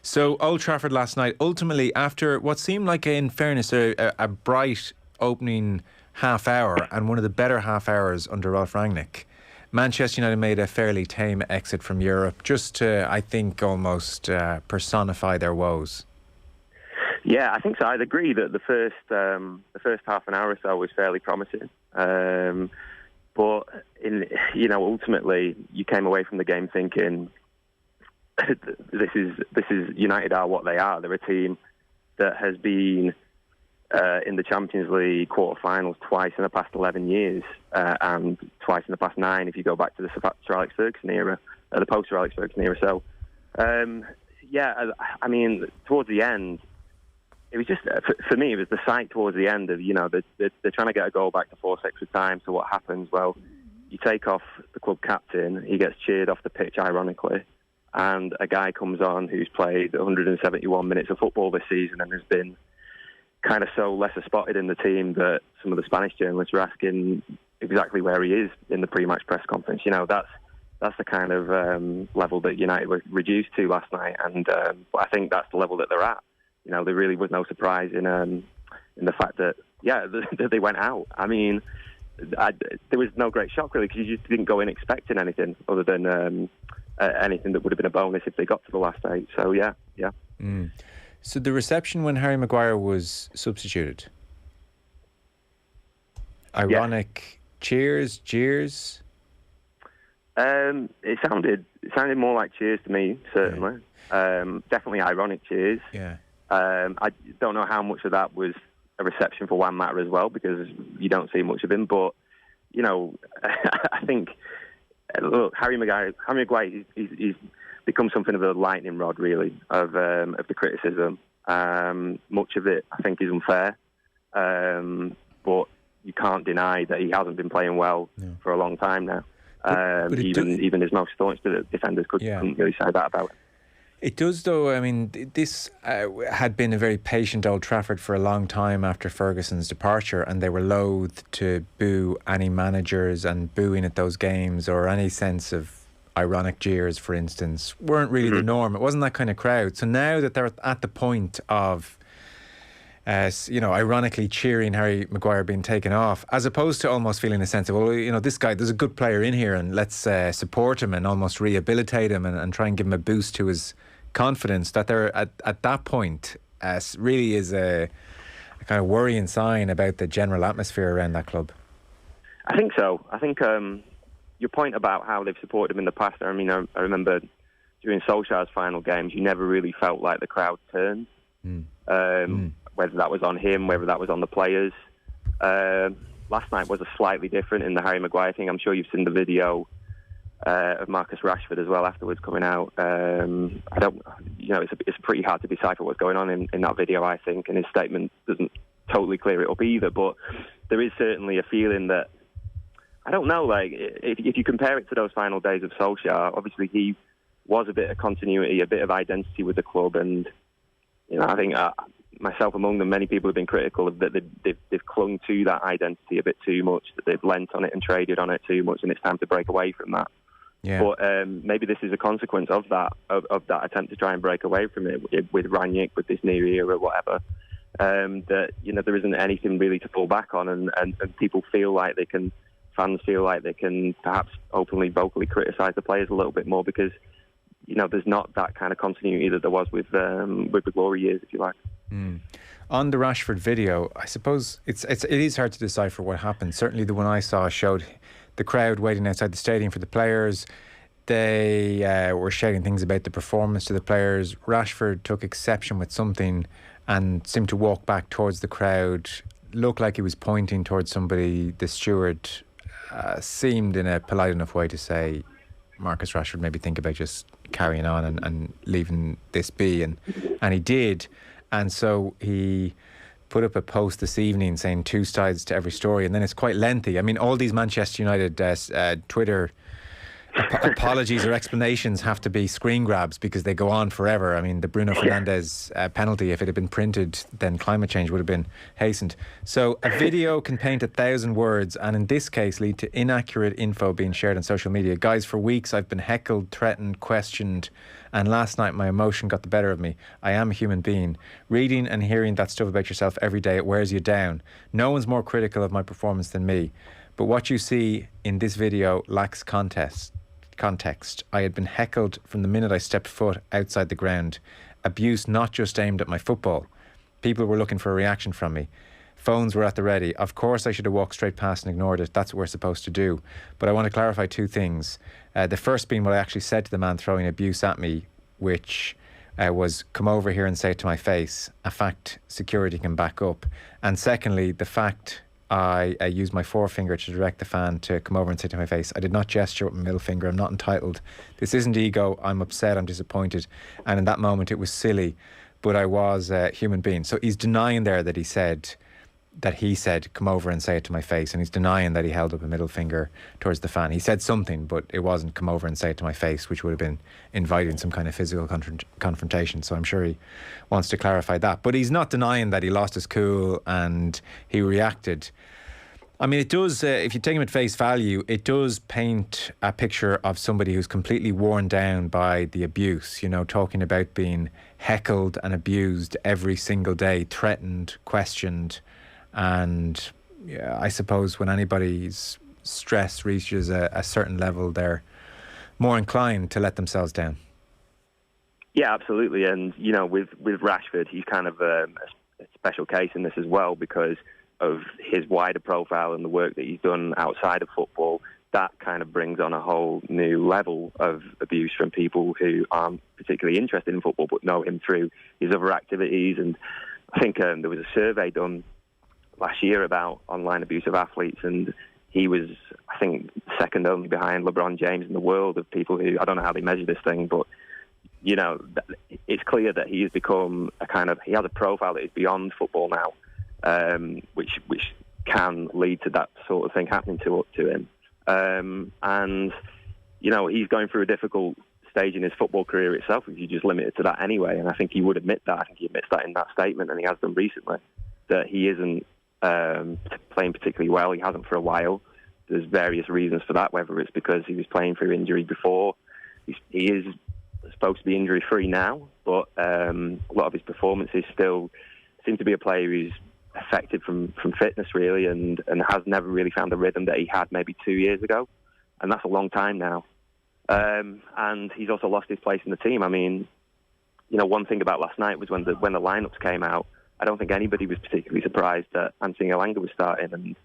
So Old Trafford last night, ultimately after what seemed like, in fairness, a bright opening half hour and one of the better half hours under Ralph Rangnick, Manchester United made a fairly tame exit from Europe, just to, I think, almost personify their woes. Yeah, I think so. I'd agree that the first half an hour or so was fairly promising. But ultimately, you came away from the game thinking, this is United are what they are. They're a team that has been in the Champions League quarterfinals twice in the past 11 years, and twice in the past 9 if you go back to the Sir Alex Ferguson era, the post-Sir Alex Ferguson era. So, I mean, towards the end, it was just, for me, it was the sight towards the end of, they're trying to get a goal back to force extra time. So what happens? Well, you take off the club captain, he gets cheered off the pitch, ironically, and a guy comes on who's played 171 minutes of football this season and has been kind of so lesser spotted in the team that some of the Spanish journalists were asking exactly where he is in the pre-match press conference. That's the kind of level that United were reduced to last night, and I think that's the level that they're at. There really was no surprise in the fact that that they went out. I mean, there was no great shock really, because you just didn't go in expecting anything other than anything that would have been a bonus if they got to the last 8. So yeah. Mm. So the reception when Harry Maguire was substituted, ironic, cheers, jeers. It sounded more like cheers to me, certainly. Yeah. Definitely ironic cheers. Yeah. I don't know how much of that was a reception for Juan Mata as well, because you don't see much of him. But I think Harry Maguire, he's become something of a lightning rod, really, of the criticism. Much of it, I think, is unfair. But you can't deny that he hasn't been playing well for a long time now. But even his most staunch defenders couldn't really say that about it. It does, though. I mean, this had been a very patient Old Trafford for a long time after Ferguson's departure, and they were loath to boo any managers, and booing at those games or any sense of ironic jeers, for instance, weren't really the norm. It wasn't that kind of crowd. So now that they're at the point of, ironically cheering Harry Maguire being taken off, as opposed to almost feeling a sense of, this guy, there's a good player in here and let's support him and almost rehabilitate him and try and give him a boost to his confidence, that they're at that point really is a kind of worrying sign about the general atmosphere around that club. I think so. I think your point about how they've supported him in the past, I mean, I remember during Solskjaer's final games, you never really felt like the crowd turned. Whether that was on him, whether that was on the players. Last night was a slightly different in the Harry Maguire thing. I'm sure you've seen the video of Marcus Rashford as well afterwards coming out. It's pretty hard to decipher what's going on in that video, I think, and his statement doesn't totally clear it up either. But there is certainly a feeling that, I don't know, like, if you compare it to those final days of Solskjaer, obviously he was a bit of continuity, a bit of identity with the club, and I think myself among them, many people have been critical of that they've clung to that identity a bit too much, that they've lent on it and traded on it too much, and it's time to break away from that. Yeah. But maybe this is a consequence of that attempt to try and break away from it with Rangnick, with this new era, whatever. That there isn't anything really to fall back on, and people feel like fans feel like they can perhaps openly, vocally criticise the players a little bit more, because there's not that kind of continuity that there was with the glory years, if you like. On the Rashford video, I suppose it is hard to decipher what happened. Certainly the one I saw showed the crowd waiting outside the stadium for the players. They were shouting things about the performance to the players. Rashford took exception with something and seemed to walk back towards the crowd. Looked like he was pointing towards somebody. The steward seemed in a polite enough way to say, Marcus Rashford, maybe think about just carrying on and leaving this be, and he did. And so he put up a post this evening saying 2 sides to every story, and then it's quite lengthy. I mean, all these Manchester United Twitter apologies or explanations have to be screen grabs because they go on forever. I mean, the Bruno Fernandes penalty, if it had been printed, then climate change would have been hastened. So a video can paint 1,000 words and in this case lead to inaccurate info being shared on social media. Guys, for weeks I've been heckled, threatened, questioned, and last night my emotion got the better of me. I am a human being. Reading and hearing that stuff about yourself every day, it wears you down. No one's more critical of my performance than me. But what you see in this video lacks context. I had been heckled from the minute I stepped foot outside the ground. Abuse not just aimed at my football. People were looking for a reaction from me. Phones were at the ready. Of course I should have walked straight past and ignored it. That's what we're supposed to do. But I want to clarify two things. The first being what I actually said to the man throwing abuse at me, which was come over here and say it to my face. A fact security can back up. And secondly, the fact I used my forefinger to direct the fan to come over and say to my face. I did not gesture with my middle finger. I'm not entitled. This isn't ego. I'm upset. I'm disappointed. And in that moment, it was silly, but I was a human being. So he's denying there that he said, come over and say it to my face. And he's denying that he held up a middle finger towards the fan. He said something, but it wasn't come over and say it to my face, which would have been inviting some kind of physical confrontation. So I'm sure he wants to clarify that. But he's not denying that he lost his cool and he reacted. I mean, it does, if you take him at face value, it does paint a picture of somebody who's completely worn down by the abuse, you know, talking about being heckled and abused every single day, threatened, questioned. And yeah, I suppose when anybody's stress reaches a certain level, they're more inclined to let themselves down. Yeah, absolutely. And, you know, with Rashford, he's kind of a special case in this as well because of his wider profile and the work that he's done outside of football. That kind of brings on a whole new level of abuse from people who aren't particularly interested in football but know him through his other activities. And I think there was a survey done last year about online abuse of athletes, and he was, I think, second only behind LeBron James in the world of people who, I don't know how they measure this thing, but, you know, it's clear that he has become he has a profile that is beyond football now, which can lead to that sort of thing happening to him. And, you know, he's going through a difficult stage in his football career itself if you just limit it to that anyway, and I think he would admit that. I think he admits that in that statement, and he has done recently, that he isn't playing particularly well. He hasn't for a while. There's various reasons for that, whether it's because he was playing through injury before. He is supposed to be injury-free now, but a lot of his performances still seem to be a player who's affected from fitness, really, and has never really found the rhythm that he had maybe 2 years ago, and that's a long time now. And he's also lost his place in the team. I mean, you know, one thing about last night was when the lineups came out, I don't think anybody was particularly surprised that Anthony Elanga was starting,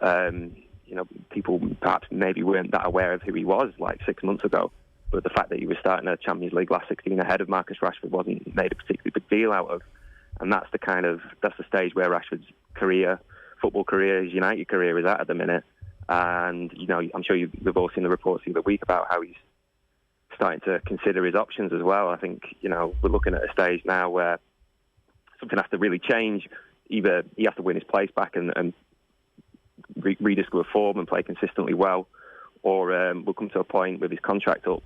and you know, people perhaps maybe weren't that aware of who he was like 6 months ago. But the fact that he was starting a Champions League last 16 ahead of Marcus Rashford wasn't made a particularly big deal out of, and that's the stage where Rashford's football career, his United career is at the minute. And you know, I'm sure you've all seen the reports the other week about how he's starting to consider his options as well. I think, you know, we're looking at a stage now where something has to really change. Either he has to win his place back and rediscover form and play consistently well, or we'll come to a point with his contract up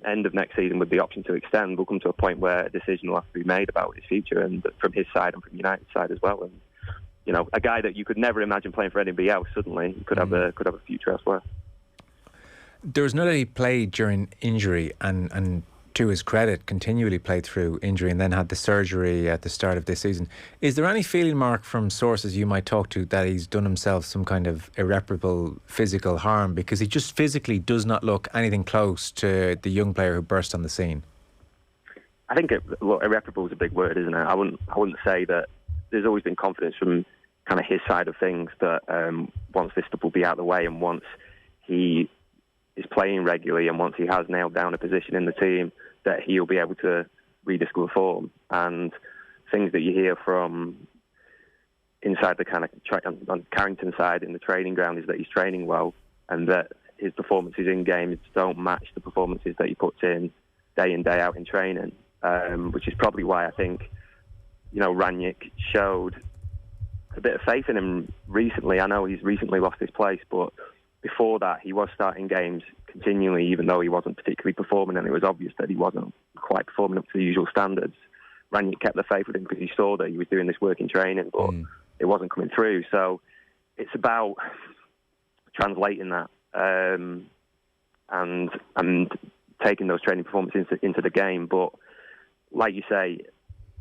end of next season with the option to extend. We'll come to a point where a decision will have to be made about his future, and from his side and from United's side as well. And you know, a guy that you could never imagine playing for anybody else suddenly could have a future elsewhere. There was no doubt he played during injury, and to his credit, continually played through injury and then had the surgery at the start of this season. Is there any feeling, Mark, from sources you might talk to, that he's done himself some kind of irreparable physical harm? Because he just physically does not look anything close to the young player who burst on the scene. I think irreparable is a big word, isn't it? I wouldn't say that. There's always been confidence from kind of his side of things that once this stuff will be out of the way, and once he is playing regularly, and once he has nailed down a position in the team, that he'll be able to rediscover form. And things that you hear from inside the kind of on Carrington side in the training ground is that he's training well, and that his performances in games don't match the performances that he puts in day out in training, which is probably why I think, you know, Rangnick showed a bit of faith in him recently. I know he's recently lost his place, but before that, he was starting games continually, even though he wasn't particularly performing, and it was obvious that he wasn't quite performing up to the usual standards. Rangnick kept the faith with him because he saw that he was doing this work in training, but it wasn't coming through. So it's about translating that and taking those training performances into the game. But like you say,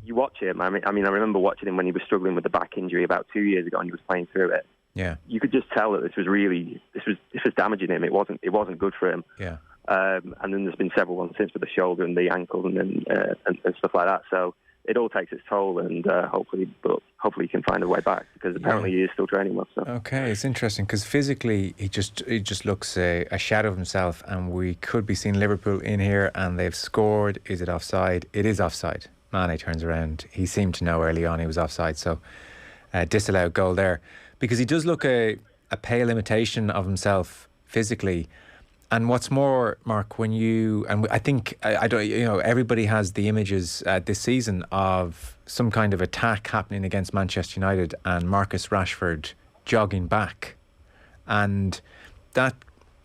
you watch him. I mean, I remember watching him when he was struggling with the back injury about 2 years ago, and he was playing through it. Yeah, you could just tell that this was damaging him. It wasn't good for him. Yeah, and then there's been several ones since with the shoulder and the ankle and stuff like that. So it all takes its toll, and hopefully he can find a way back, because apparently he is still training well. So. Okay, it's interesting because physically he just looks a shadow of himself, and we could be seeing Liverpool in here and they've scored. Is it offside? It is offside. Mane turns around. He seemed to know early on he was offside, so disallowed goal there, because he does look a pale imitation of himself physically. And what's more, Mark, I think I don't, everybody has the images this season of some kind of attack happening against Manchester United and Marcus Rashford jogging back, and that,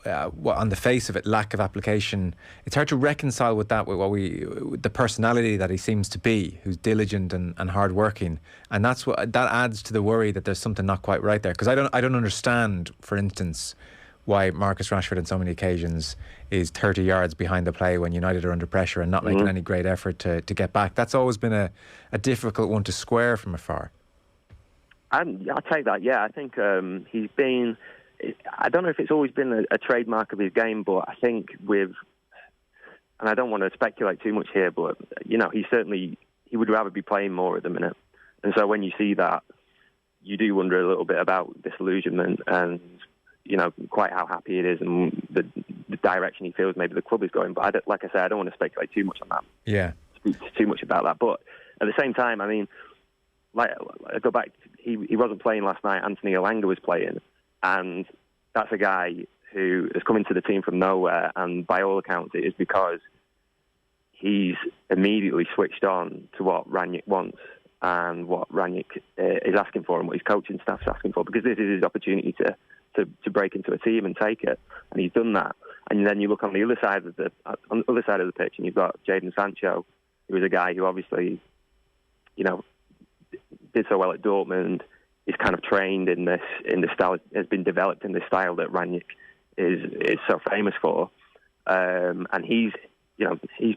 on the face of it, lack of application. It's hard to reconcile with that, with the personality that he seems to be, who's diligent and hardworking, and that adds to the worry that there's something not quite right there. Because I don't understand, for instance, why Marcus Rashford on so many occasions is 30 yards behind the play when United are under pressure and not making any great effort to get back. That's always been a difficult one to square from afar. I'll take that, yeah. I think he's been... I don't know if it's always been a trademark of his game, but I think and I don't want to speculate too much here, but, he would rather be playing more at the minute. And so when you see that, you do wonder a little bit about disillusionment and, quite how happy it is and the direction he feels maybe the club is going. But like I said, I don't want to speculate too much on that. Yeah. Speak too much about that. But at the same time, I mean, I go back, he wasn't playing last night. Anthony Elanga was playing. And that's a guy who has come into the team from nowhere. And by all accounts, it is because he's immediately switched on to what Rangnick wants and what Rangnick is asking for and what his coaching staff's asking for, because this is his opportunity to break into a team and take it, and he's done that. And then you look on the other side of the pitch, and you've got Jadon Sancho, who is a guy who obviously, did so well at Dortmund, is kind of trained in this style, has been developed in this style that Rangnick is so famous for, and he's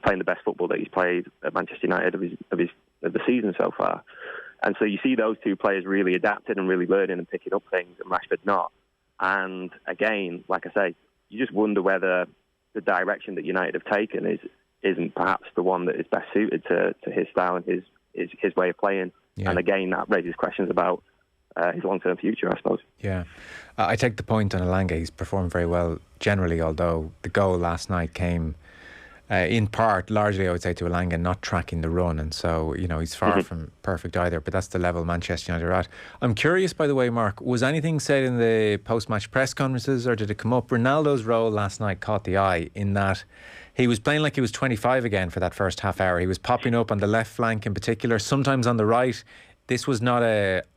playing the best football that he's played at Manchester United of the season so far. And so you see those two players really adapting and really learning and picking up things, and Rashford not. And again, like I say, you just wonder whether the direction that United have taken isn't perhaps the one that is best suited to his style and his way of playing. Yeah. And again, that raises questions about his long-term future, I suppose. Yeah. I take the point on Elanga. He's performed very well generally, although the goal last night came in part, largely, I would say, to Elanga not tracking the run, and so he's far from perfect either. But that's the level Manchester United are at. I'm curious, by the way, Mark, was anything said in the post-match press conferences, or did it come up? Ronaldo's role last night caught the eye in that he was playing like he was 25 again for that first half hour. He was popping up on the left flank in particular, sometimes on the right. This was not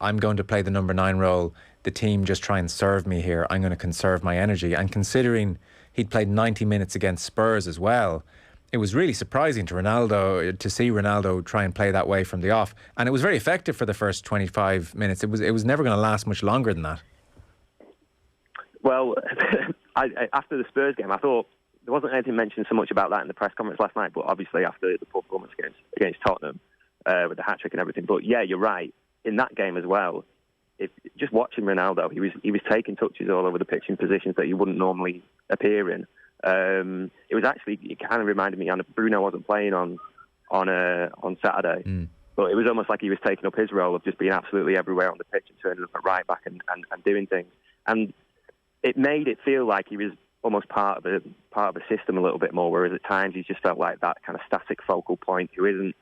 I'm going to play the number 9 role, the team just try and serve me here, I'm going to conserve my energy. And considering he'd played 90 minutes against Spurs as well, it was really surprising to see Ronaldo try and play that way from the off. And it was very effective for the first 25 minutes. It was never going to last much longer than that. Well, after the Spurs game, I thought there wasn't anything mentioned so much about that in the press conference last night, but obviously after the performance against Tottenham, with the hat-trick and everything. But yeah, you're right. In that game as well, just watching Ronaldo, he was taking touches all over the pitch in positions that he wouldn't normally appear in. It kind of reminded me, Bruno wasn't playing on Saturday, but it was almost like he was taking up his role of just being absolutely everywhere on the pitch and turning up at right back and doing things. And it made it feel like he was almost part of a system a little bit more, whereas at times he just felt like that kind of static focal point who isn't,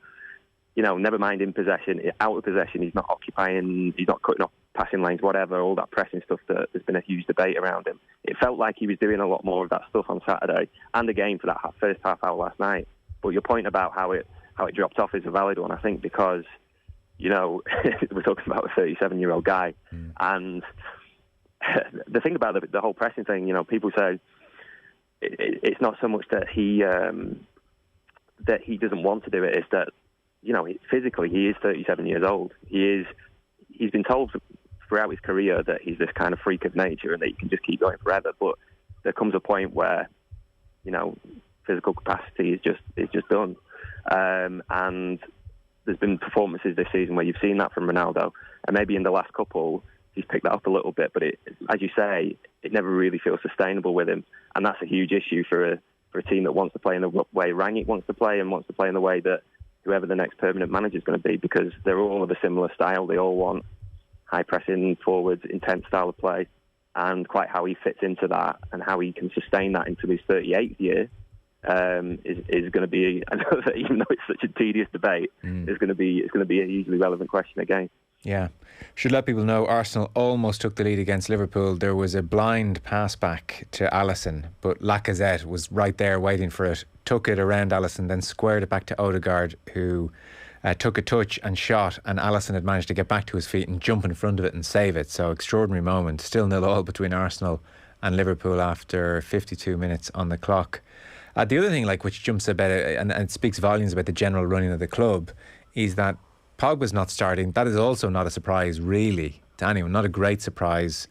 never mind in possession, out of possession, he's not occupying, he's not cutting off passing lanes, whatever, all that pressing stuff that there's been a huge debate around him. It felt like he was doing a lot more of that stuff on Saturday and again for that first half hour last night. But your point about how it dropped off is a valid one, I think, because, we're talking about a 37-year-old guy. And the thing about the whole pressing thing, people say, it's not so much that he doesn't want to do it. It's that, physically he is 37 years old. He's been told throughout his career that he's this kind of freak of nature and that he can just keep going forever. But there comes a point where, physical capacity is just done. And there's been performances this season where you've seen that from Ronaldo, and maybe in the last couple he's picked that up a little bit. But as you say, it never really feels sustainable with him, and that's a huge issue for a team that wants to play in the way Rangnick wants to play and wants to play in the way that whoever the next permanent manager is going to be, because they're all of a similar style. They all want high pressing forwards, intense style of play, and quite how he fits into that and how he can sustain that into his 38th year is going to be, I know that even though it's such a tedious debate, it's going to be a hugely relevant question again. Yeah. Should let people know Arsenal almost took the lead against Liverpool. There was a blind pass back to Alisson, but Lacazette was right there waiting for it, took it around Alisson, then squared it back to Odegaard, who took a touch and shot, and Alisson had managed to get back to his feet and jump in front of it and save it. So extraordinary moment. Still 0-0 between Arsenal and Liverpool after 52 minutes on the clock. The other thing, which jumps about it, and it speaks volumes about the general running of the club, is that Pogba's not starting. That is also not a surprise, really, to anyone. Not a great surprise.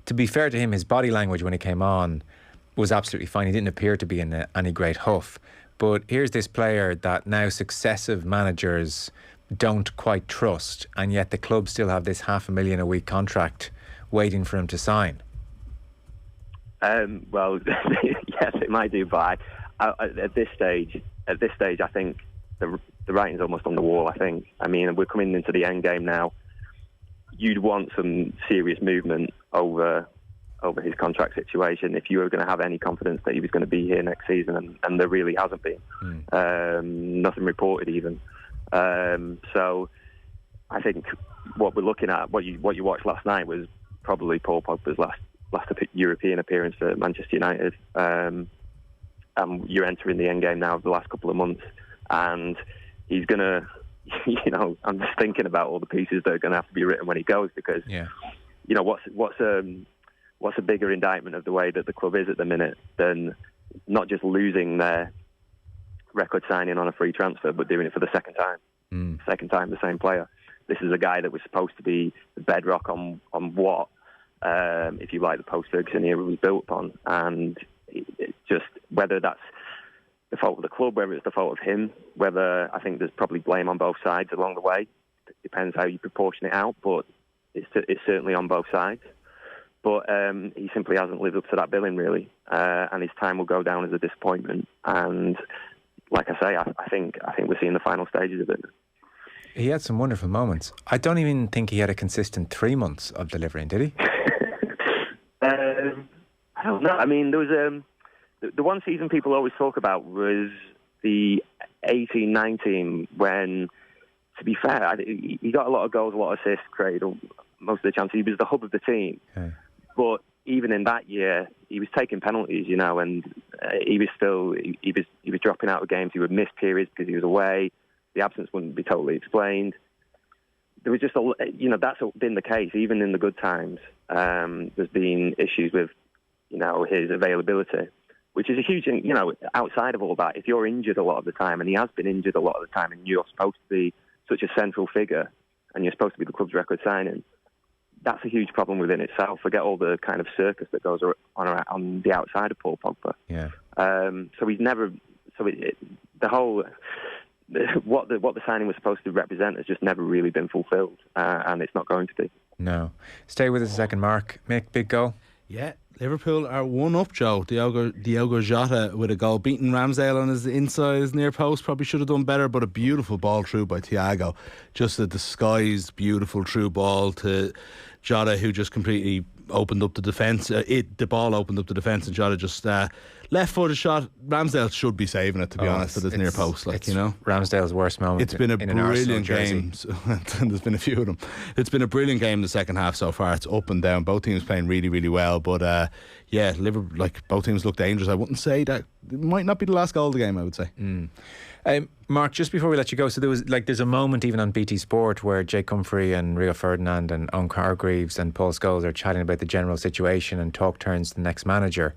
To be fair to him, his body language when he came on was absolutely fine. He didn't appear to be in any great huff. But here's this player that now successive managers don't quite trust, and yet the club still have this $500,000 a week contract waiting for him to sign. Well, yes, it might do, but at this stage, I think the writing's almost on the wall. I mean, we're coming into the end game now. You'd want some serious movement over his contract situation if you were going to have any confidence that he was going to be here next season, and there really hasn't been. Nothing reported even. So I think what we're looking at, what you watched last night, was probably Paul Pogba's last European appearance for Manchester United. You're entering the end game now of the last couple of months, and he's going to, I'm just thinking about all the pieces that are going to have to be written when he goes, because, what's a bigger indictment of the way that the club is at the minute than not just losing their record signing on a free transfer, but doing it for the second time. Second time the same player. This is a guy that was supposed to be the bedrock on what, if you like, the post-Ferguson era was built upon. And it just, whether that's the fault of the club, whether it's the fault of him, whether, I think there's probably blame on both sides along the way. It depends how you proportion it out, but it's certainly on both sides. But he simply hasn't lived up to that billing, really, and his time will go down as a disappointment. And like I say, I think we're seeing the final stages of it. He had some wonderful moments. I don't even think he had a consistent 3 months of delivering, did he? I don't know. I mean, there was the one season people always talk about was the 18-19, when, to be fair, he got a lot of goals, a lot of assists, created most of the chances. He was the hub of the team. Okay. But even in that year, he was taking penalties, and he was still he was dropping out of games. He would miss periods because he was away. The absence wouldn't be totally explained. There was just that's been the case even in the good times. There's been issues with his availability, which is a huge thing. Outside of all that, if you're injured a lot of the time, and he has been injured a lot of the time, and you're supposed to be such a central figure, and you're supposed to be the club's record signing, that's a huge problem within itself. Forget all the kind of circus that goes on the outside of Paul Pogba. Yeah. So he's never. So the whole what the signing was supposed to represent has just never really been fulfilled, and it's not going to be. No. Stay with us a second, Mark. Mick, big goal. Yeah, Liverpool are 1-up, Joe. Diogo Jota with a goal, beating Ramsdale on his inside, his near post. Probably should have done better, but a beautiful ball through by Thiago. Just a disguised, beautiful through ball to Jota, who just completely opened up the defence. The ball opened up the defence, and Jota just left-footed shot. Ramsdale should be saving it, to be honest, at his near post. Ramsdale's worst moment. It's been a brilliant game. There's been a few of them. It's been a brilliant game in the second half so far. It's up and down. Both teams playing really, really well. But Liverpool, both teams look dangerous. I wouldn't say that it might not be the last goal of the game, I would say. Mark, just before we let you go, so there's a moment even on BT Sport where Jake Humphrey and Rio Ferdinand and Owen Hargreaves and Paul Scholes are chatting about the general situation, and talk turns to the next manager.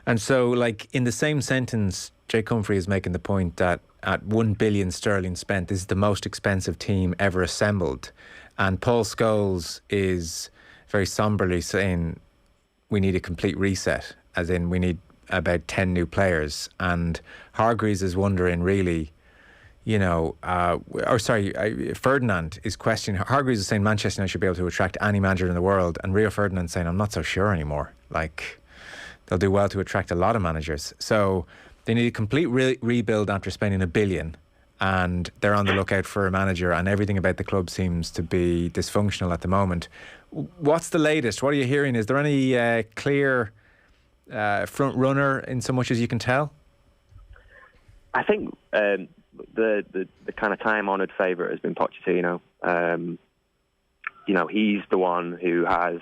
And so, like, in the same sentence, Jake Humphrey is making the point that at 1 billion sterling spent, this is the most expensive team ever assembled. And Paul Scholes is very somberly saying we need a complete reset, as in we need about 10 new players. And Hargreaves is wondering, really, Ferdinand is questioning. Hargreaves is saying Manchester United should be able to attract any manager in the world, and Rio Ferdinand saying, I'm not so sure anymore. Like, they'll do well to attract a lot of managers. So they need a complete rebuild after spending 1 billion, and they're on the lookout for a manager, and everything about the club seems to be dysfunctional at the moment. What's the latest? What are you hearing? Is there any clear front runner in so much as you can tell? I think the kind of time-honoured favourite has been Pochettino. He's the one who has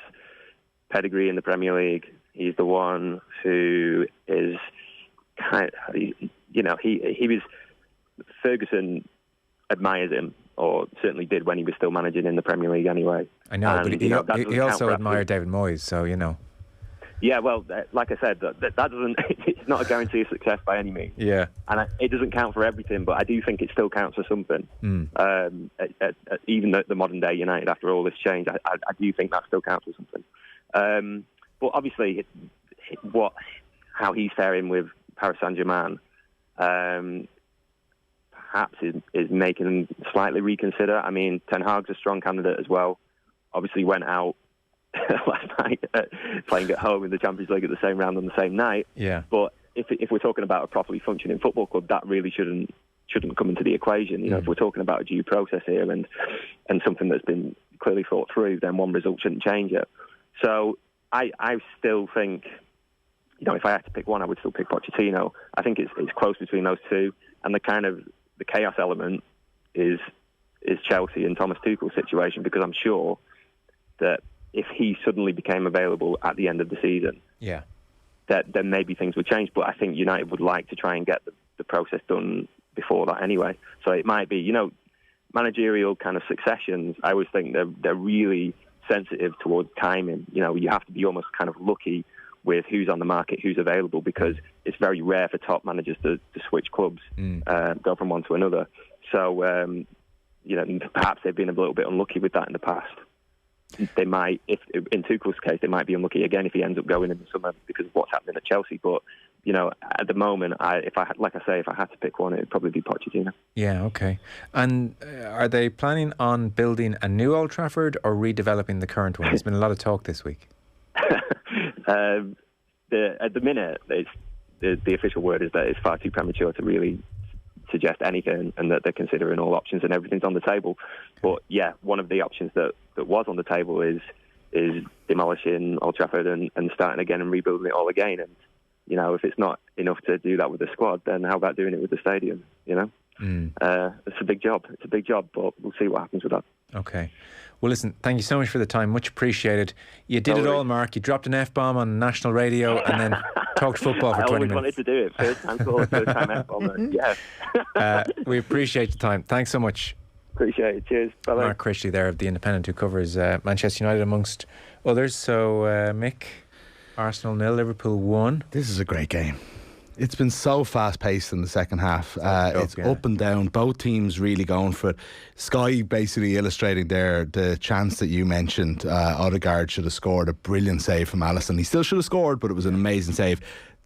pedigree in the Premier League. He's the one who is he was... Ferguson admires him, or certainly did when he was still managing in the Premier League anyway. I know, but he also admired David Moyes, so Yeah, well, like I said, that doesn't... It's not a guarantee of success by any means. Yeah. And it doesn't count for everything, but I do think it still counts for something. Even the modern day United, after all this change, I do think that still counts for something. But obviously, how he's faring with Paris Saint-Germain perhaps is making him slightly reconsider. I mean, Ten Hag's a strong candidate as well. Obviously went out last night playing at home in the Champions League at the same round on the same night. Yeah. But if we're talking about a properly functioning football club, that really shouldn't come into the equation. If we're talking about a due process here and something that's been clearly thought through, then one result shouldn't change it. So I still think, if I had to pick one, I would still pick Pochettino. I think it's close between those two, and the chaos element is Chelsea and Thomas Tuchel's situation, because I'm sure that if he suddenly became available at the end of the season, that then maybe things would change. But I think United would like to try and get the process done before that anyway. So it might be, managerial kind of successions. I always think they're really sensitive towards timing. You have to be almost kind of lucky with who's on the market, who's available, because it's very rare for top managers to switch clubs, go from one to another. So, perhaps they've been a little bit unlucky with that in the past. They might, if in Tuchel's case, they might be unlucky again if he ends up going in the summer because of what's happening at Chelsea. But at the moment, if I had to pick one, it would probably be Pochettino. Yeah, okay. And are they planning on building a new Old Trafford or redeveloping the current one? There's been a lot of talk this week. At the minute, the official word is that it's far too premature to really suggest anything, and that they're considering all options and everything's on the table. But yeah, one of the options that was on the table is demolishing Old Trafford and starting again and rebuilding it all again. And if it's not enough to do that with the squad, then how about doing it with the stadium? It's a big job. But we'll see what happens with that. Okay. Well, listen, thank you so much for the time. Much appreciated. You did it all, Mark. You dropped an F-bomb on national radio and then talked football for 20 minutes. I always wanted to do it. First time F-bomb. Yeah. We appreciate the time. Thanks so much. Appreciate it. Cheers. Bye-bye. Mark Critchley there of The Independent, who covers Manchester United amongst others. So, Mick, Arsenal 0, Liverpool 1. This is a great game. It's been so fast-paced in the second half. It's up and down. Both teams really going for it. Sky basically illustrating the chance that you mentioned. Odegaard should have scored a brilliant save from Alisson. He still should have scored, but it was an amazing save.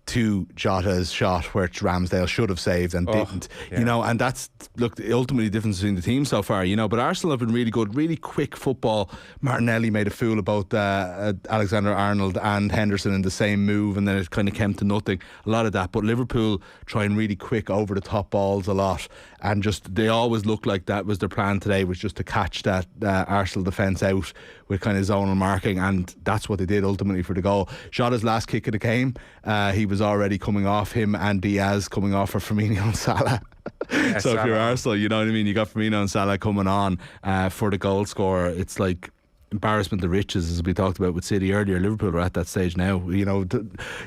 To Jota's shot, which Ramsdale should have saved and didn't. Yeah. And that's ultimately the difference between the teams so far. But Arsenal have been really good, really quick football. Martinelli made a fool about Alexander-Arnold and Henderson in the same move, and then it kind of came to nothing. A lot of that, but Liverpool trying really quick over the top balls a lot, and just they always looked like that was their plan today, was just to catch that Arsenal defence out with kind of zonal marking, and that's what they did ultimately for the goal. Jota's last kick of the game, he was already coming off, him and Diaz coming off for Firmino and Salah. So if you're Arsenal, you know what I mean, you got Firmino and Salah coming on for the goal scorer. It's like embarrassment of riches, as we talked about with City earlier. Liverpool are at that stage now.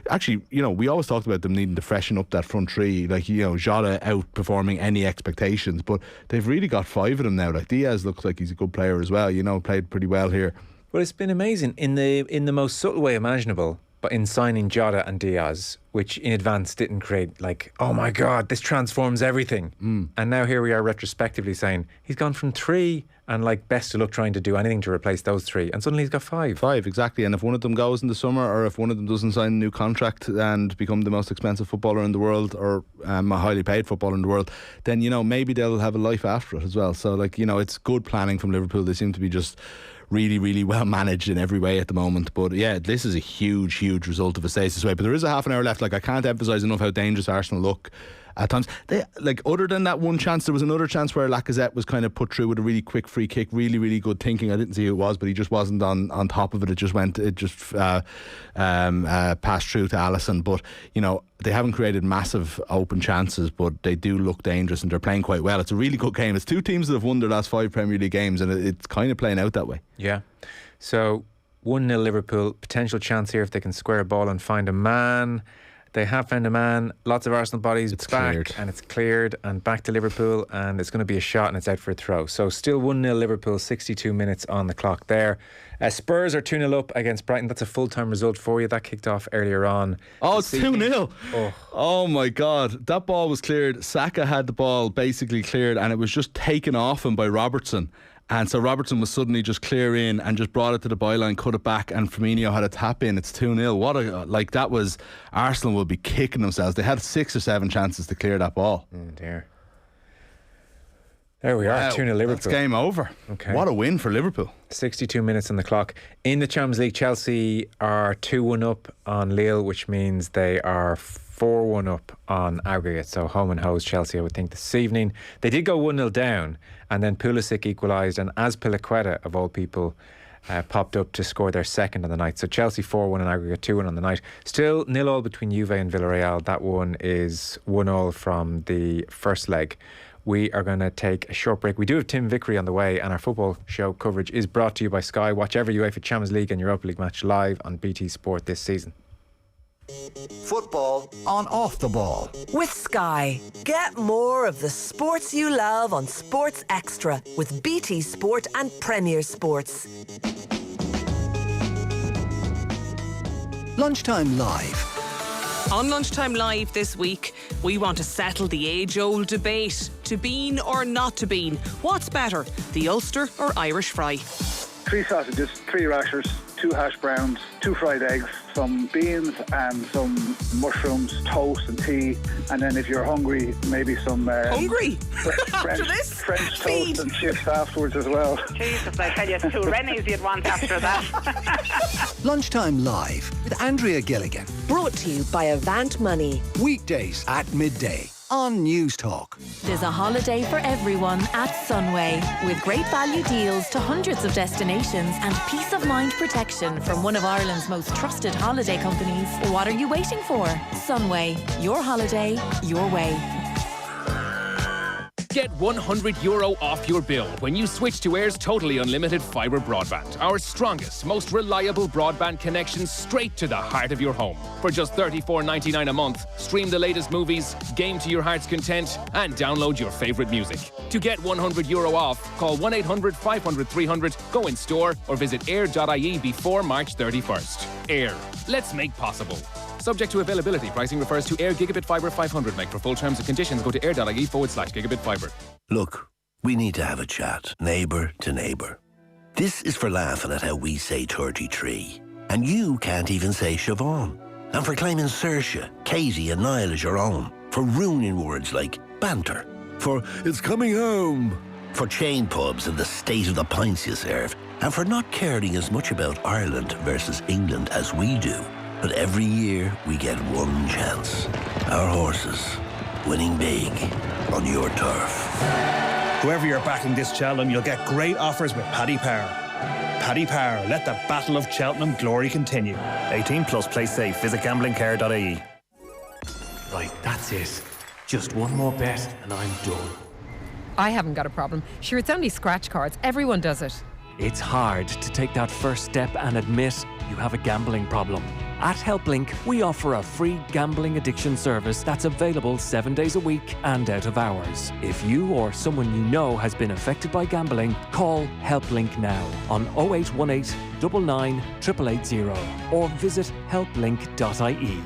Actually, we always talked about them needing to freshen up that front three. Like, Jota outperforming any expectations, but they've really got 5 of them now. Like, Diaz looks like he's a good player as well. Played pretty well here. Well, it's been amazing in the most subtle way imaginable. but in signing Jota and Diaz, which in advance didn't create like, oh my God, this transforms everything. And now here we are retrospectively saying he's gone from 3 and like best of luck trying to do anything to replace those 3, and suddenly he's got 5. 5, exactly. And if one of them goes in the summer, or if one of them doesn't sign a new contract and become the most expensive footballer in the world, or a highly paid footballer in the world, then, you know, maybe they'll have a life after it as well. So, like, you know, it's good planning from Liverpool. They seem to be just really, really well managed in every way at the moment. But yeah, this is a huge, huge result if it stays this way. But there is a half an hour left. Like, I can't emphasise enough how dangerous Arsenal look at times. They, like, other than that one chance, there was another chance where Lacazette was kind of put through with a really quick free kick. Really, really good thinking. I didn't see who it was, but he just wasn't on top of it. It just passed through to Alisson. But, you know, they haven't created massive open chances, but they do look dangerous and they're playing quite well. It's a really good game. It's 2 teams that have won their last 5 Premier League games, and it's kind of playing out that way. Yeah. So 1-0 Liverpool, potential chance here if they can square a ball and find a man. They have found a man. Lots of Arsenal bodies. It's back cleared. And it's cleared and back to Liverpool, and it's going to be a shot and it's out for a throw. So still 1-0 Liverpool, 62 minutes on the clock there. Spurs are 2-0 up against Brighton. That's a full-time result for you. That kicked off earlier on. Oh, it's 2-0. Oh my God. That ball was cleared. Saka had the ball basically cleared, and it was just taken off him by Robertson. And so Robertson was suddenly just clear in and just brought it to the byline, cut it back, and Firmino had a tap in. It's 2-0. What a, like, that was, Arsenal will be kicking themselves. They had 6 or 7 chances to clear that ball. Oh dear. There we are, 2-0 Liverpool. It's game over. Okay. What a win for Liverpool. 62 minutes on the clock. In the Champions League, Chelsea are 2-1 up on Lille, which means they are 4-1 up on aggregate. So home and hose Chelsea, I would think, this evening. They did go 1-0 down, and then Pulisic equalised, and Azpilicueta, of all people, popped up to score their second on the night. So Chelsea 4-1 on aggregate, 2-1 on the night. Still 0-0 between Juve and Villarreal. That one is 1-0 from the first leg. We are going to take a short break. We do have Tim Vickery on the way, and our football show coverage is brought to you by Sky. Watch every UEFA Champions League and Europa League match live on BT Sport this season. Football on Off the Ball with Sky. Get more of the sports you love on Sports Extra with BT Sport and Premier Sports. Lunchtime Live. On Lunchtime Live this week, we want to settle the age-old debate. To bean or not to bean? What's better, the Ulster or Irish fry? 3 sausages, 3 rashers, 2 hash browns, 2 fried eggs, some beans and some mushrooms, toast and tea, and then if you're hungry, maybe some hungry? French toast and chips afterwards as well. Jesus, I tell you, 2 Rennies you'd want after that. Lunchtime Live with Andrea Gilligan. Brought to you by Avant Money. Weekdays at midday on News Talk. There's a holiday for everyone at Sunway, with great value deals to hundreds of destinations and peace of mind protection from one of Ireland's most trusted holiday companies. What are you waiting for? Sunway, your holiday, your way. Get €100 off your bill when you switch to Air's totally unlimited fibre broadband. Our strongest, most reliable broadband connection straight to the heart of your home. For just $34.99 a month, stream the latest movies, game to your heart's content, and download your favourite music. To get €100 off, call 1-800-500-300, go in store, or visit air.ie before March 31st. Air. Let's make possible. Subject to availability. Pricing refers to Air Gigabit Fibre 500 meg. For full terms and conditions, go to air.ie/gigabit fibre. Look, we need to have a chat, neighbour to neighbour. This is for laughing at how we say 33. And you can't even say Siobhan. And for claiming Saoirse, Katie and Niall as your own. For ruining words like banter. For it's coming home. For chain pubs and the state of the pints you serve. And for not caring as much about Ireland versus England as we do. But every year, we get one chance. Our horses, winning big on your turf. Whoever you're backing this Cheltenham, you'll get great offers with Paddy Power. Paddy Power, let the Battle of Cheltenham glory continue. 18 plus, play safe. Visit gamblingcare.ie. Right, that's it. Just one more bet and I'm done. I haven't got a problem. Sure, it's only scratch cards. Everyone does it. It's hard to take that first step and admit you have a gambling problem. At HelpLink, we offer a free gambling addiction service that's available 7 days a week and out of hours. If you or someone you know has been affected by gambling, call HelpLink now on 0818 99 880 or visit helplink.ie.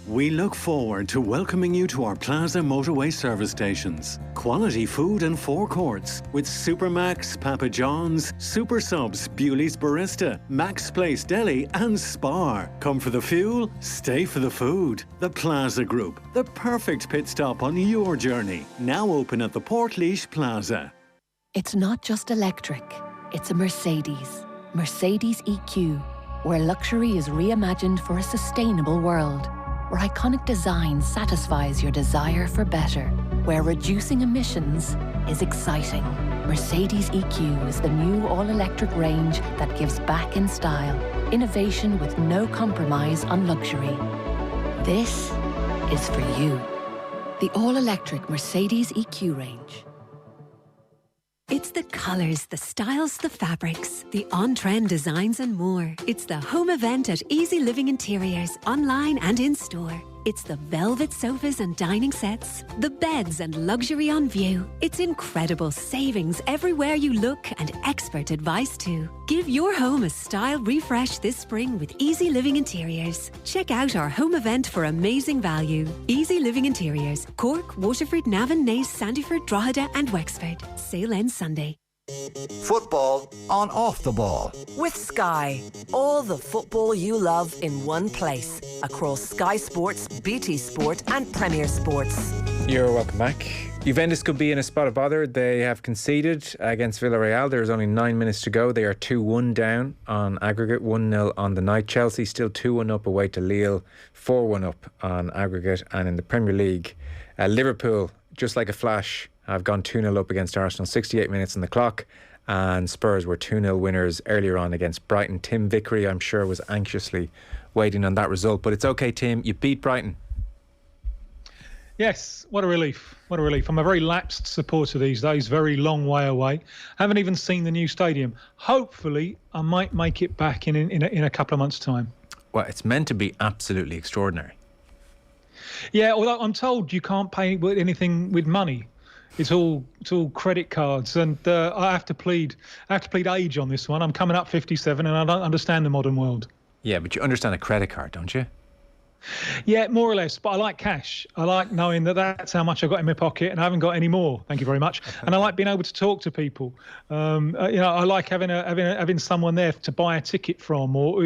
We look forward to welcoming you to our Plaza motorway service stations. Quality food and forecourts with Supermax, Papa John's, Super Subs, Bewley's Barista, Max Place Deli and Spar. Come for the fuel, stay for the food. The Plaza Group, the perfect pit stop on your journey. Now open at the Portlaoise Plaza. It's not just electric, it's a Mercedes. Mercedes EQ, where luxury is reimagined for a sustainable world. Where iconic design satisfies your desire for better. Where reducing emissions is exciting. Mercedes EQ is the new all-electric range that gives back in style. Innovation with no compromise on luxury. This is for you. The all-electric Mercedes EQ range. It's the colours, the styles, the fabrics, the on-trend designs and more. It's the home event at Easy Living Interiors, online and in-store. It's the velvet sofas and dining sets, the beds and luxury on view. It's incredible savings everywhere you look and expert advice too. Give your home a style refresh this spring with Easy Living Interiors. Check out our home event for amazing value. Easy Living Interiors, Cork, Waterford, Navan, Naas, Sandyford, Drogheda and Wexford. Sale ends Sunday. Football on Off the Ball. With Sky, all the football you love in one place. Across Sky Sports, BT Sport and Premier Sports. You're welcome back. Juventus could be in a spot of bother. They have conceded against Villarreal. There's only 9 minutes to go. They are 2-1 down on aggregate, 1-0 on the night. Chelsea still 2-1 up away to Lille, 4-1 up on aggregate. And in the Premier League, Liverpool, just like a flash, have gone 2-0 up against Arsenal, 68 minutes on the clock, and Spurs were 2-0 winners earlier on against Brighton. Tim Vickery, I'm sure, was anxiously waiting on that result, but it's okay, Tim, you beat Brighton. Yes, what a relief. What a relief. I'm a very lapsed supporter these days, very long way away. Haven't even seen the new stadium. Hopefully, I might make it back in a couple of months' time. Well, it's meant to be absolutely extraordinary. Yeah, although I'm told you can't pay anything with money. It's all credit cards, and I have to plead age on this one. I'm coming up 57, and I don't understand the modern world. Yeah, but you understand a credit card, don't you? Yeah, more or less. But I like cash. I like knowing that that's how much I got in my pocket, and I haven't got any more. Thank you very much. And I like being able to talk to people. I like having someone there to buy a ticket from, or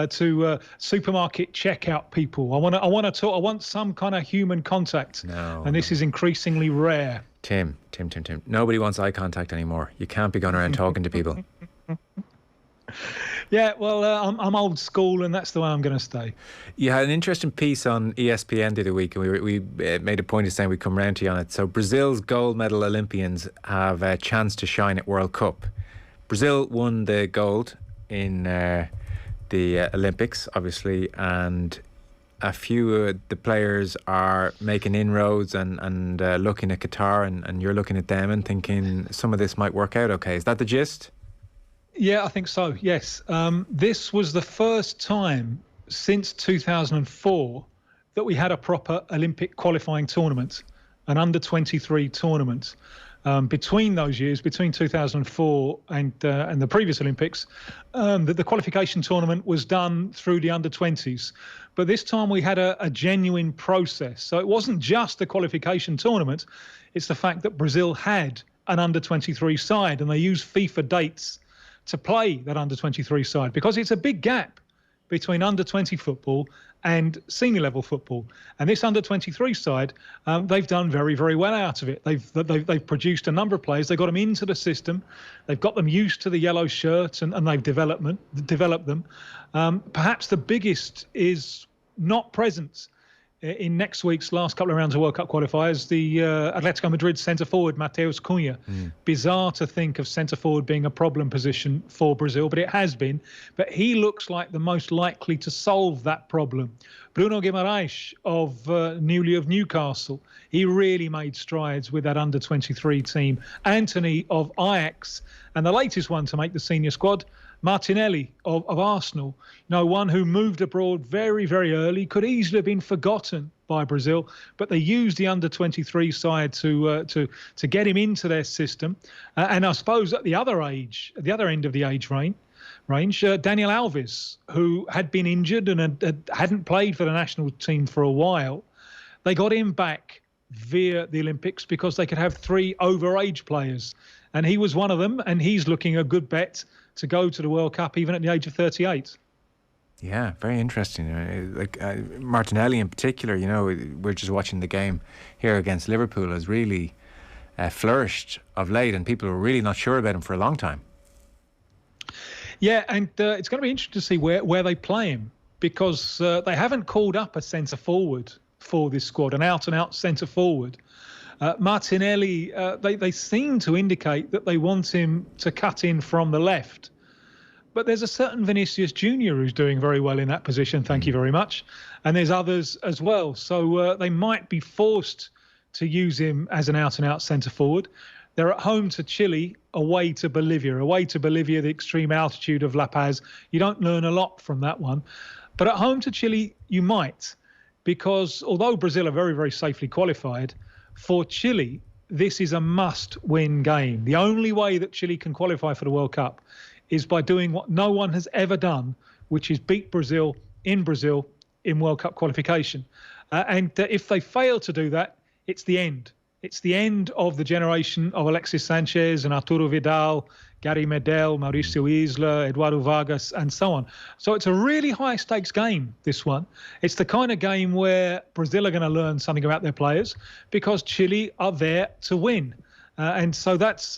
to supermarket checkout people. I want to talk. I want some kind of human contact. And this is increasingly rare. Tim. Nobody wants eye contact anymore. You can't be going around talking to people. Yeah, well, I'm old school, and that's the way I'm going to stay. You had an interesting piece on ESPN the other week, and we made a point of saying we'd come round to you on it. So Brazil's gold medal Olympians have a chance to shine at World Cup. Brazil won the gold in the Olympics, obviously, and a few of the players are making inroads and looking at Qatar, and you're looking at them and thinking some of this might work out okay. Is that the gist? Yeah, I think so, yes. This was the first time since 2004 that we had a proper Olympic qualifying tournament, an under-23 tournament. Between those years, between 2004 and the previous Olympics, the qualification tournament was done through the under-20s. But this time we had a genuine process. So it wasn't just the qualification tournament. It's the fact that Brazil had an under-23 side, and they used FIFA dates to play that under-23 side, because it's a big gap between under-20 football and senior level football. And this under-23 side, they've done very, very well out of it. They've produced a number of players. They've got them into the system. They've got them used to the yellow shirts, and they've developed them. Perhaps the biggest is not present in next week's last couple of rounds of World Cup qualifiers, the Atletico Madrid centre-forward, Mateus Cunha. Bizarre to think of centre-forward being a problem position for Brazil, but it has been. But he looks like the most likely to solve that problem. Bruno Guimarães of Newcastle, he really made strides with that under-23 team. Anthony of Ajax, and the latest one to make the senior squad, Martinelli of Arsenal, one who moved abroad very, very early, could easily have been forgotten by Brazil, but they used the under-23 side to get him into their system. And I suppose at the other end of the age range, Daniel Alves, who had been injured and hadn't played for the national team for a while, they got him back via the Olympics because they could have 3 overage players. And he was one of them, and he's looking a good bet to go to the World Cup even at the age of 38. Yeah, very interesting. Martinelli in particular, we're just watching the game here against Liverpool, has really flourished of late, and people were really not sure about him for a long time. Yeah, and it's going to be interesting to see where they play him, because they haven't called up a centre-forward for this squad, an out-and-out centre-forward. Martinelli, they seem to indicate that they want him to cut in from the left. But there's a certain Vinicius Junior who's doing very well in that position, thank you very much. And there's others as well. So they might be forced to use him as an out-and-out centre-forward. They're at home to Chile, away to Bolivia. Away to Bolivia, the extreme altitude of La Paz. You don't learn a lot from that one. But at home to Chile, you might. Because although Brazil are very, very safely qualified, for Chile, this is a must-win game. The only way that Chile can qualify for the World Cup is by doing what no one has ever done, which is beat Brazil in World Cup qualification. And if they fail to do that, it's the end. It's the end of the generation of Alexis Sanchez and Arturo Vidal, Gary Medel, Mauricio Isla, Eduardo Vargas, and so on. So it's a really high-stakes game, this one. It's the kind of game where Brazil are going to learn something about their players because Chile are there to win. And so that's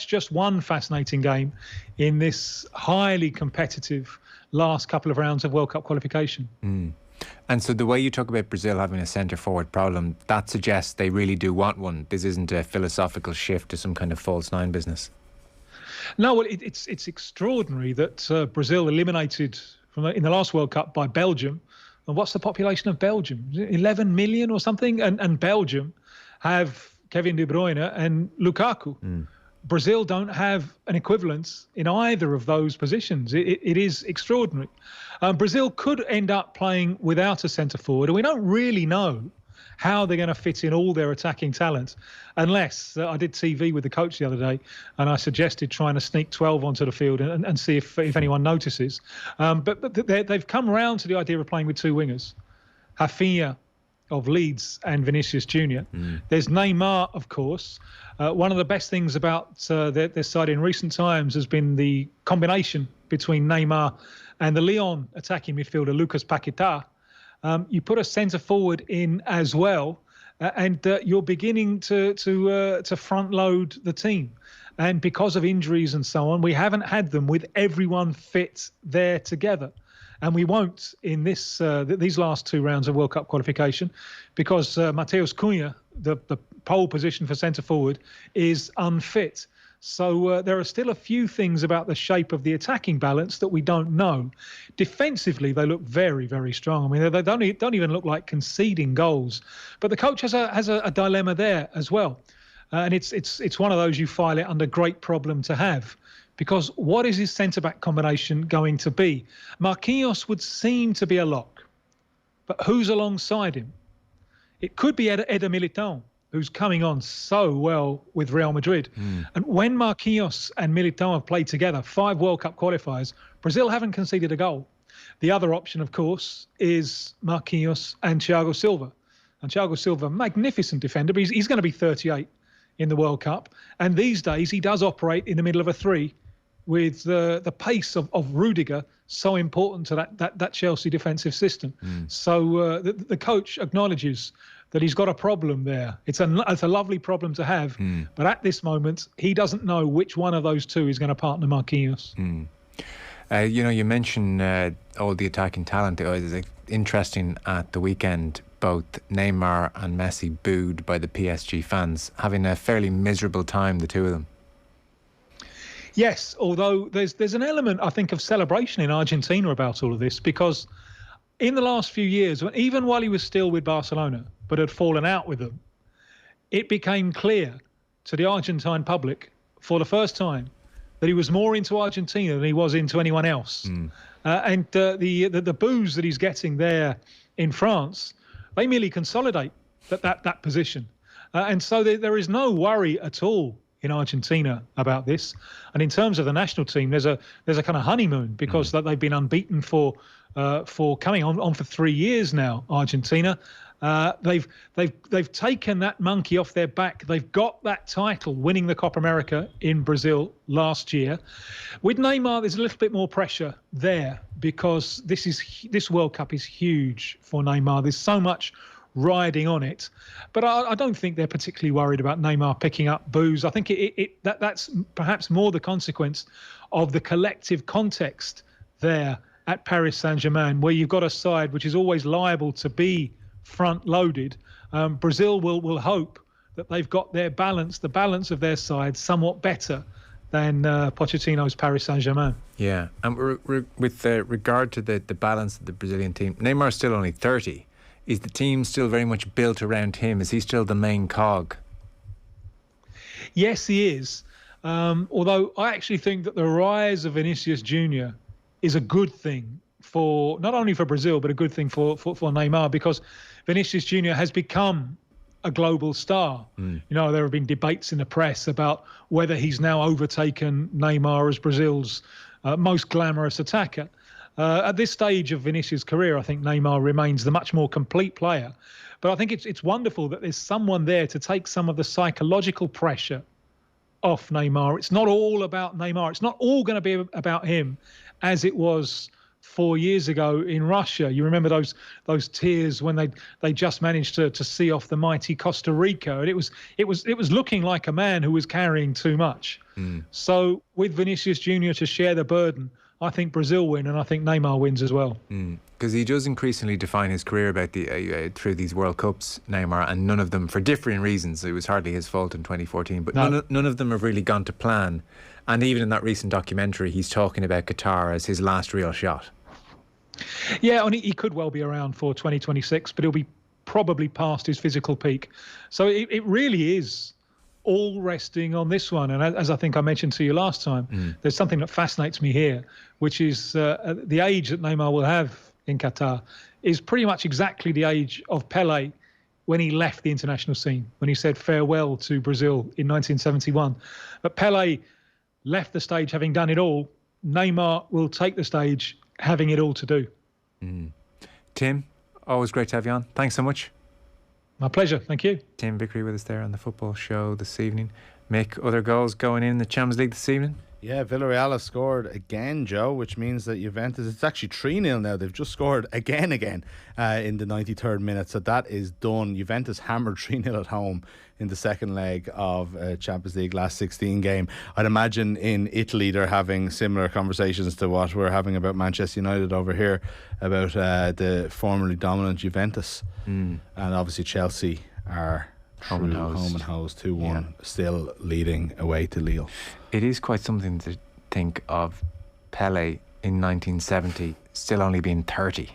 just one fascinating game in this highly competitive last couple of rounds of World Cup qualification. Mm. And so the way you talk about Brazil having a centre-forward problem, that suggests they really do want one. This isn't a philosophical shift to some kind of false nine business. No, well, it's extraordinary that Brazil eliminated in the last World Cup by Belgium. And what's the population of Belgium? 11 million or something? And Belgium have Kevin De Bruyne and Lukaku. Mm. Brazil don't have an equivalence in either of those positions. It is extraordinary. Brazil could end up playing without a centre-forward, and we don't really know how they're going to fit in all their attacking talent, unless I did TV with the coach the other day, and I suggested trying to sneak 12 onto the field and see if anyone notices. But they've come around to the idea of playing with 2 wingers, Rafinha of Leeds and Vinicius Junior. Mm. There's Neymar, of course. One of the best things about their side in recent times has been the combination between Neymar and the Lyon attacking midfielder Lucas Paquetá. You put a centre forward in as well, and you're beginning to front load the team. And because of injuries and so on, we haven't had them with everyone fit there together. And we won't in these last 2 rounds of World Cup qualification, because Mateus Cunha, the pole position for centre forward, is unfit. So there are still a few things about the shape of the attacking balance that we don't know. Defensively, they look very, very strong. I mean, they don't even look like conceding goals. But the coach has a dilemma there as well. And it's one of those you file it under great problem to have. Because what is his centre-back combination going to be? Marquinhos would seem to be a lock. But who's alongside him? It could be Eder Militão, who's coming on so well with Real Madrid. Mm. And when Marquinhos and Militão have played together, 5 World Cup qualifiers, Brazil haven't conceded a goal. The other option, of course, is Marquinhos and Thiago Silva. And Thiago Silva, magnificent defender, but he's going to be 38 in the World Cup. And these days, he does operate in the middle of a 3 with the pace of Rudiger, so important to that Chelsea defensive system. Mm. So the coach acknowledges that he's got a problem there. It's a lovely problem to have, but at this moment, he doesn't know which one of those 2 is going to partner Marquinhos. Mm. You mentioned all the attacking talent. It was interesting at the weekend, both Neymar and Messi booed by the PSG fans, having a fairly miserable time, the 2 of them. Yes, although there's an element, I think, of celebration in Argentina about all of this, because in the last few years, even while he was still with Barcelona, but had fallen out with them, it became clear to the Argentine public for the first time that he was more into Argentina than he was into anyone else. And the boos that he's getting there in France, they merely consolidate that position. And so there is no worry at all in Argentina about this. And in terms of the national team, there's a kind of honeymoon because that they've been unbeaten for coming on for 3 years now. Argentina, they've taken that monkey off their back. They've got that title, winning the Copa America in Brazil last year. With Neymar, there's a little bit more pressure there because this World Cup is huge for Neymar. There's so much riding on it, but I don't think they're particularly worried about Neymar picking up boos. I think that's perhaps more the consequence of the collective context there at Paris Saint-Germain, where you've got a side which is always liable to be front-loaded. Brazil will hope that they've got the balance of their side somewhat better than Pochettino's Paris Saint-Germain. Yeah, and with regard to the balance of the Brazilian team, Neymar's still only 30. Is the team still very much built around him? Is he still the main cog? Yes, he is. Although I actually think that the rise of Vinicius Jr. is a good thing for not only for Brazil, but a good thing for Neymar, because Vinicius Jr. has become a global star. You know, there have been debates in the press about whether he's now overtaken Neymar as Brazil's most glamorous attacker. At this stage of Vinicius' career, I think Neymar remains the much more complete player. But I think it's wonderful that there's someone there to take some of the psychological pressure off Neymar. It's not all about Neymar. It's not all going to be about him as it was 4 years ago in Russia. You remember those tears when they just managed to see off the mighty Costa Rica, and it was looking like a man who was carrying too much. So with Vinicius Jr. to share the burden, I think Brazil win, and I think Neymar wins as well. Because he does increasingly define his career about through these World Cups, Neymar, and none of them, for differing reasons, it was hardly his fault in 2014, but none of them have really gone to plan. And even in that recent documentary, he's talking about Qatar as his last real shot. Yeah, and he could well be around for 2026, but he'll be probably past his physical peak. So it really is all resting on this one. And as I think I mentioned to you last time, there's something that fascinates me here, which is the age that Neymar will have in Qatar is pretty much exactly the age of Pelé when he left the international scene, when he said farewell to Brazil in 1971. But Pelé left the stage having done it all. Neymar will take the stage having it all to do. Tim, always great to have you on. Thanks so much. My pleasure, thank you. Tim Vickery with us there on the football show this evening. Make other goals going in the Champions League this evening? Yeah, Villarreal have scored again, Joe, which means that Juventus, it's actually 3-0 now. They've just scored again in the 93rd minute. So that is done. Juventus hammered 3-0 at home in the second leg of Champions League last 16 game. I'd imagine in Italy they're having similar conversations to what we're having about Manchester United over here, about the formerly dominant Juventus. And obviously Chelsea are home and hose 2-1, still leading away to Lille. It is quite something to think of Pelé in 1970 still only being 30.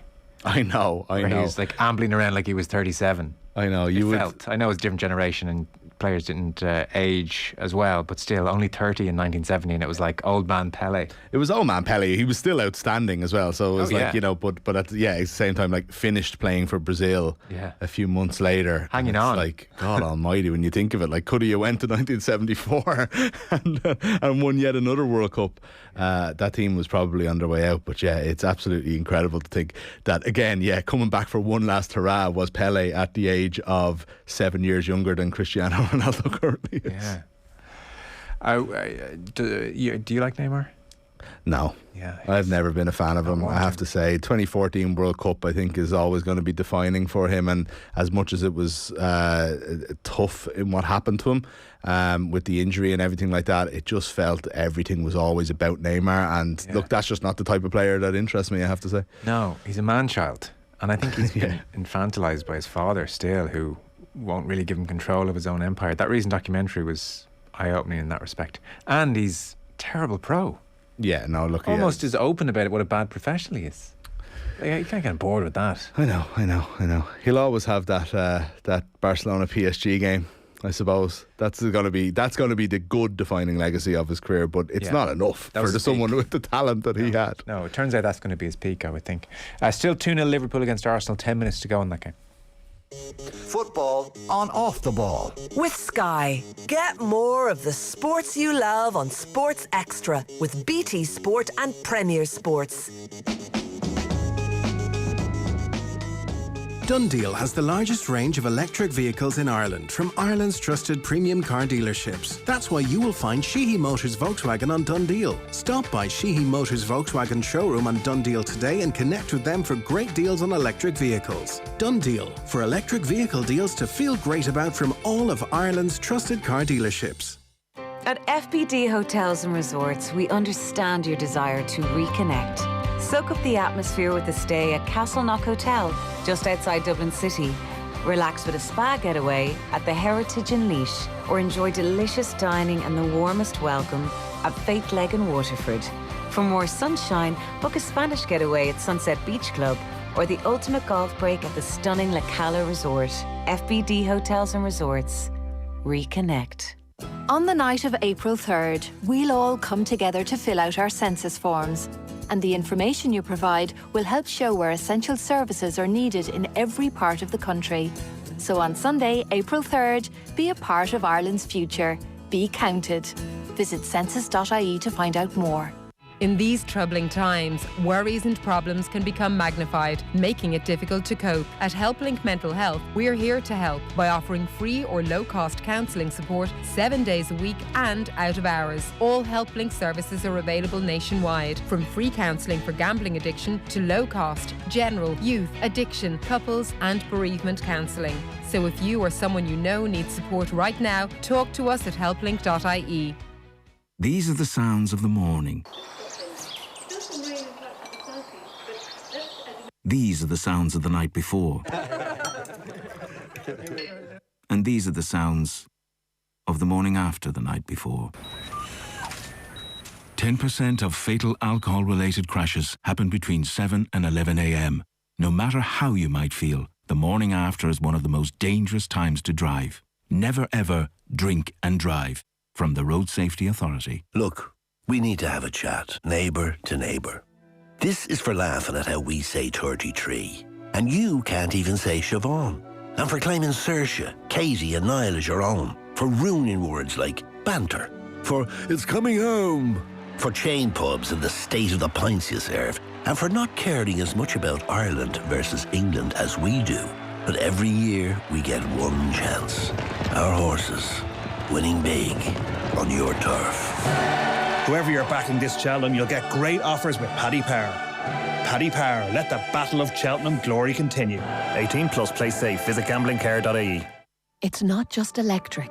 I know. He was like ambling around like he was 37. I know. I know it's a different generation and players didn't age as well, but still only 30 in 1970, and it was like old man Pelé. It was old man Pelé. He was still outstanding as well. So it was you know, but at the same time, like finished playing for Brazil a few months later. Hanging on. Like, God almighty, when you think of it, like could he have went to 1974 and won yet another World Cup? That team was probably on their way out. But yeah, it's absolutely incredible to think that again, coming back for one last hurrah was Pelé at the age of 7 years younger than Cristiano Ronaldo currently is. Do you like Neymar? No. I've never been a fan of him, I have to say. 2014 World Cup I think is always going to be defining for him, and as much as it was tough in what happened to him with the injury and everything like that, it just felt everything was always about Neymar, and look, that's just not the type of player that interests me, I have to say. No, he's a man-child, and I think he's been infantilised by his father still, who won't really give him control of his own empire. That recent documentary was eye-opening in that respect. And he's terrible pro. Yeah, no, look, almost as open about it, what a bad professional he is. You can't get bored with that. I know. He'll always have that Barcelona PSG game I suppose that's going to be the good defining legacy of his career, but it's not enough for someone with the talent that he had. No, it turns out that's going to be his peak, I would think. Still 2-0 Liverpool against Arsenal, 10 minutes to go in that game. Football on Off the Ball. With Sky. Get more of the sports you love on Sports Extra with BT Sport and Premier Sports. Dundeal has the largest range of electric vehicles in Ireland from Ireland's trusted premium car dealerships. That's why you will find Sheehy Motors Volkswagen on Dundeal. Stop by Sheehy Motors Volkswagen showroom on Dundeal today and connect with them for great deals on electric vehicles. Dundeal, for electric vehicle deals to feel great about from all of Ireland's trusted car dealerships. At FBD Hotels and Resorts, we understand your desire to reconnect. Soak up the atmosphere with a stay at Castleknock Hotel, just outside Dublin City. Relax with a spa getaway at the Heritage in Laois, or enjoy delicious dining and the warmest welcome at Faith Leg in Waterford. For more sunshine, book a Spanish getaway at Sunset Beach Club, or the ultimate golf break at the stunning La Cala Resort. FBD Hotels and Resorts. Reconnect. On the night of April 3rd, we'll all come together to fill out our census forms. And the information you provide will help show where essential services are needed in every part of the country. So on Sunday, April 3rd, be a part of Ireland's future. Be counted. Visit census.ie to find out more. In these troubling times, worries and problems can become magnified, making it difficult to cope. At HelpLink Mental Health, we're here to help by offering free or low-cost counselling support 7 days a week and out of hours. All HelpLink services are available nationwide, from free counselling for gambling addiction to low-cost, general, youth, addiction, couples and bereavement counselling. So if you or someone you know needs support right now, talk to us at helplink.ie. These are the sounds of the morning. These are the sounds of the night before. And these are the sounds of the morning after the night before. 10% of fatal alcohol-related crashes happen between 7 and 11 a.m. No matter how you might feel, the morning after is one of the most dangerous times to drive. Never ever drink and drive. From the Road Safety Authority. Look, we need to have a chat, neighbour to neighbour. This is for laughing at how we say 33. And you can't even say Siobhan. And for claiming Saoirse, Katie and Niall as your own. For ruining words like banter. For it's coming home. For chain pubs and the state of the pints you serve. And for not caring as much about Ireland versus England as we do. But every year we get one chance. Our horses winning big on your turf. Whoever you're backing this Cheltenham, you'll get great offers with Paddy Power. Paddy Power, let the Battle of Cheltenham glory continue. 18 plus, play safe. Visit gamblingcare.ie. It's not just electric,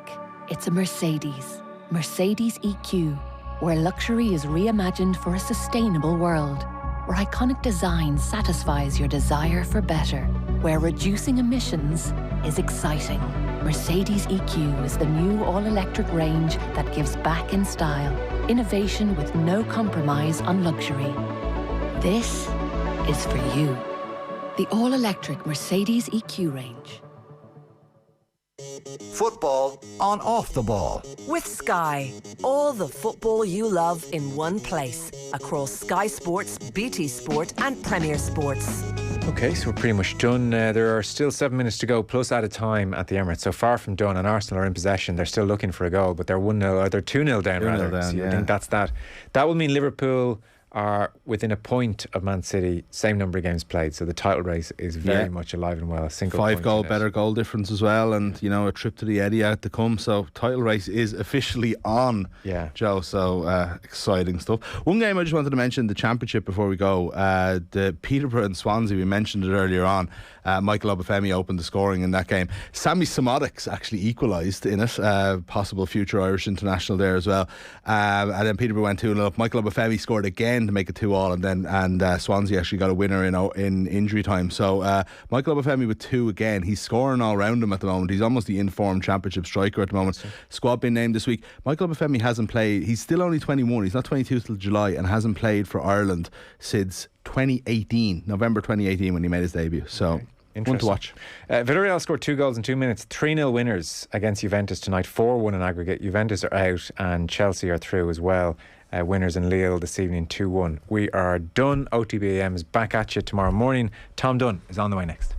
it's a Mercedes. Mercedes EQ, where luxury is reimagined for a sustainable world. Where iconic design satisfies your desire for better. Where reducing emissions is exciting. Mercedes EQ is the new all-electric range that gives back in style. Innovation with no compromise on luxury. This is for you. The all-electric Mercedes EQ range. Football on Off the Ball. With Sky. All the football you love in one place. Across Sky Sports, BT Sport and Premier Sports. Okay, so we're pretty much done. There are still 7 minutes to go, plus added time at the Emirates. So far from done, and Arsenal are in possession. They're still looking for a goal, but they're 1-0, or they're 2-0 down, 2-0 rather. down, so you yeah. think that's that. That will mean Liverpool are within a point of Man City, same number of games played. So the title race is very much alive and well. A single 5 goal, point better goal difference as well, and a trip to the Etihad to come. So title race is officially on. Yeah, Joe. So exciting stuff. One game I just wanted to mention, the Championship, before we go. The Peterborough and Swansea, we mentioned it earlier on. Michael Obafemi opened the scoring in that game. Sammy Samodics actually equalised in it. Possible future Irish international there as well. And then Peterborough went 2-0 up. Michael Obafemi scored again to make it 2-2, and Swansea actually got a winner in injury time. So Michael Obafemi with 2 again. He's scoring all round him at the moment. He's almost the informed Championship striker at the moment. Squad being named this week. Michael Obafemi hasn't played. He's still only 21. He's not 22 till July, and hasn't played for Ireland since 2018, November 2018, when he made his debut. So Interesting. One to watch. Villarreal scored 2 goals in 2 minutes. 3-0 winners against Juventus tonight. 4-1 in aggregate. Juventus are out and Chelsea are through as well. Winners in Lille this evening 2-1. We are done. OTB AM is back at you tomorrow morning. Tom Dunn is on the way next.